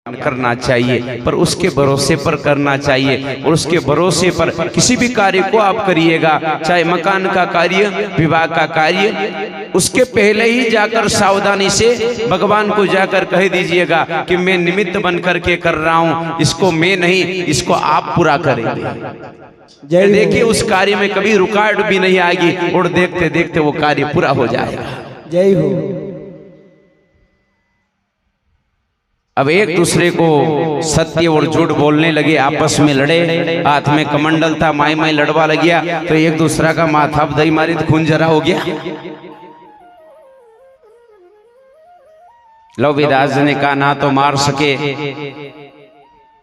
करना चाहिए, पर उसके भरोसे पर करना चाहिए। और उसके भरोसे पर किसी भी कार्य को आप करिएगा, चाहे मकान का कार्य, विवाह का कार्य, उसके पहले ही जाकर सावधानी से भगवान को जाकर कह दीजिएगा कि मैं निमित्त बन करके कर रहा हूं, इसको मैं नहीं, इसको आप पूरा करेंगे। देखिए उस कार्य में कभी रुकावट भी नहीं आएगी और देखते देखते वो कार्य पूरा हो जाएगा। जय हो। अब एक दूसरे को सत्य और झूठ बोलने लगे, आपस में लड़े, हाथ में कमंडल था, माई माई लड़वा लग गया, तो एक दूसरा का माथा दही मारी तो खून जरा हो गया। लौविदास जी ने कहा ना तो मार सके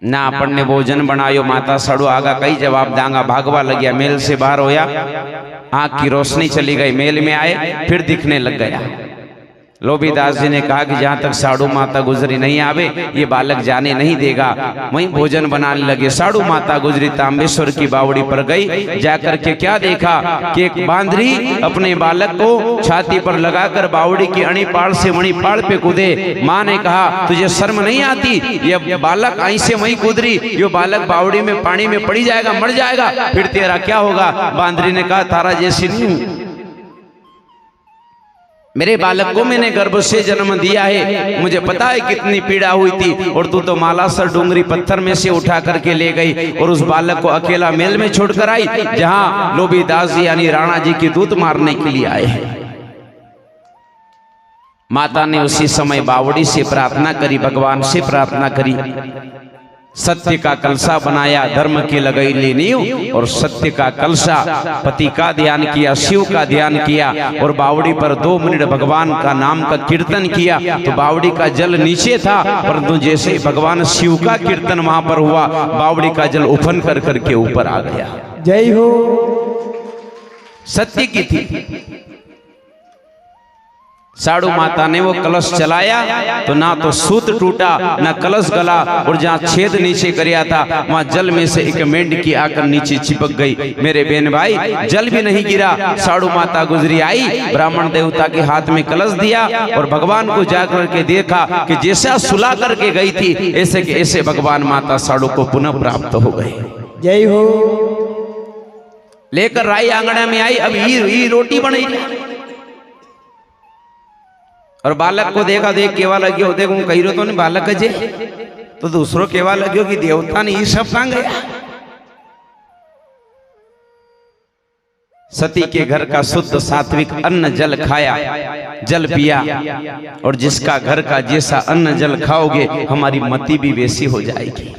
ना अपन ने भोजन बनायो, माता सड़ो आगा कई जवाब दांगा, भागवा लग गया, मेल से बाहर होया, आंख की रोशनी चली गई, मेल में आए फिर दिखने लग गया। लोभीदास जी ने कहा कि जहां तक साड़ू माता गुजरी नहीं आवे ये बालक जाने नहीं देगा। वहीं भोजन बनाने लगे, साड़ू माता गुजरी तांबेश्वर की बावड़ी पर गई, जाकर के क्या देखा कि एक बांदरी अपने बालक को छाती पर लगाकर बावड़ी की अणी पाड़ से मणि पाड़ पे कूदे। माँ ने कहा तुझे शर्म नहीं आती, ये बालक आई से वहीं कूदरी, ये बालक बावड़ी में पानी में पड़ी जाएगा, मर जाएगा, फिर तेरा क्या होगा। बांदरी ने कहा तारा जैसी नहीं हूं, मेरे बालक को मैंने गर्भ से जन्म दिया है, मुझे पता है कितनी पीड़ा हुई थी, और तू तो मालासर डूंगरी पत्थर में से उठा करके ले गई और उस बालक को अकेला मेल में छोड़कर आई जहां लोभीदास जी यानी राणा जी की दूत मारने के लिए आए हैं। माता ने उसी समय बावड़ी से प्रार्थना करी, भगवान से प्रार्थना करी, सत्य का कलशा बनाया, धर्म की लगाई ली नींव, और सत्य का कलशा, पति का ध्यान किया, शिव का ध्यान किया, और बावड़ी पर 2 मिनट भगवान का नाम का कीर्तन किया। तो बावड़ी का जल नीचे था, परंतु जैसे भगवान शिव का कीर्तन वहां पर हुआ, बावड़ी का जल उफन कर करके ऊपर आ गया। जय हो। सत्य की थी। साड़ू माता ने वो कलश चलाया तो ना तो सूत टूटा ना कलश गला, और जहाँ छेद नीचे कराया था वहां जल में से एक मेंढकी आकर नीचे चिपक गई। मेरे बहन भाई जल भी नहीं गिरा, साड़ू माता गुजरी आई, ब्राह्मण देवता के हाथ में कलश दिया और भगवान को जाकर के देखा कि जैसा सुला करके गई थी ऐसे के ऐसे भगवान माता साड़ू को पुनः प्राप्त हो गए। जय हो। लेकर राई आंगना में आई, अब ये रोटी बनी और बालक को देखा, देख केवा लग्यो, देखो कही रो तो नहीं बालक जे, तो दूसरो केवा लग्यो कि देवता ने ये सब सांग गया। सती के घर का शुद्ध सात्विक अन्न जल खाया, जल पिया, और जिसका घर का जैसा अन्न जल खाओगे हमारी मति भी वैसी हो जाएगी।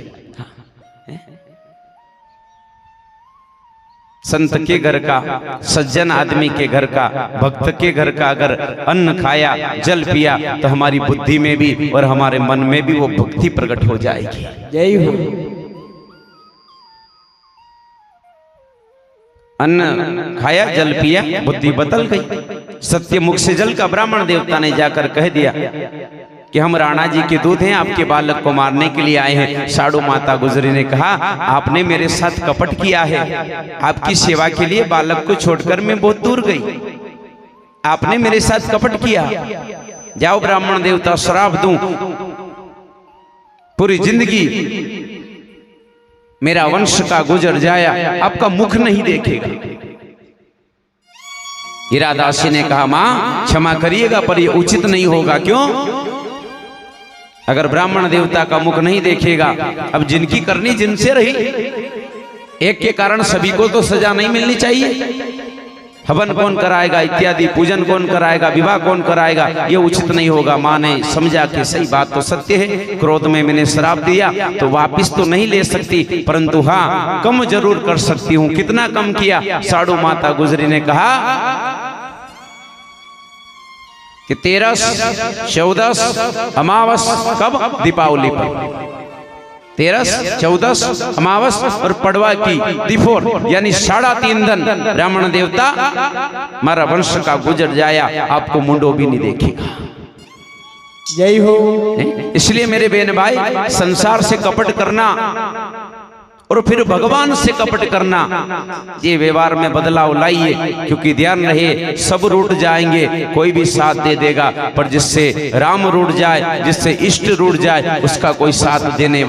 संत के घर का, सज्जन आदमी के घर का, भक्त के घर का अगर अन्न खाया, जल पिया, तो हमारी बुद्धि में भी और हमारे मन में भी वो भक्ति प्रकट हो जाएगी। जय हो। अन्न खाया, जल पिया, बुद्धि बदल गई। सत्य मुख से जल का ब्राह्मण देवता ने जाकर कह दिया कि हम राणा जी के दूत हैं, आपके बालक को मारने के लिए आए हैं। साड़ू माता गुजरी ने कहा आपने मेरे साथ कपट किया है, आपकी सेवा के लिए बालक को छोड़कर मैं बहुत दूर गई, आपने मेरे साथ कपट किया, जाओ ब्राह्मण देवता श्राप दूं, पूरी जिंदगी मेरा वंश का गुजर जाया, आपका मुख नहीं देखेगा। हीरादासी ने कहा मां क्षमा करिएगा पर यह उचित नहीं होगा। क्यों? अगर ब्राह्मण देवता का मुख नहीं देखेगा, अब जिनकी करनी जिनसे रही, एक के कारण सभी को तो सजा नहीं मिलनी चाहिए। हवन कौन कराएगा इत्यादि, पूजन कौन कराएगा, विवाह कौन कराएगा, ये उचित नहीं होगा। माँ ने समझा कि सही बात तो सत्य है, क्रोध में मैंने श्राप दिया तो वापिस तो नहीं ले सकती, परंतु हाँ कम जरूर कर सकती हूँ। कितना कम किया? साड़ू माता गुजरी ने कहा कि 13, 14 अमावस, कब? दीपावली पर 13, 14 अमावस और पड़वा की तिफोर यानी 3.5 दिन ब्राह्मण देवता हमारा वंश का गुजर जाया, आपको मुंडो भी नहीं देखेगा। जय हो। इसलिए मेरे बहन भाई संसार से कपट करना और फिर भगवान से कपट करना, ये व्यवहार में बदलाव लाइए, क्योंकि ध्यान रहे सब रूठ जाएंगे, कोई भी साथ दे देगा, पर जिससे राम रूठ जाए, जिससे इष्ट रूठ जाए, उसका कोई साथ देने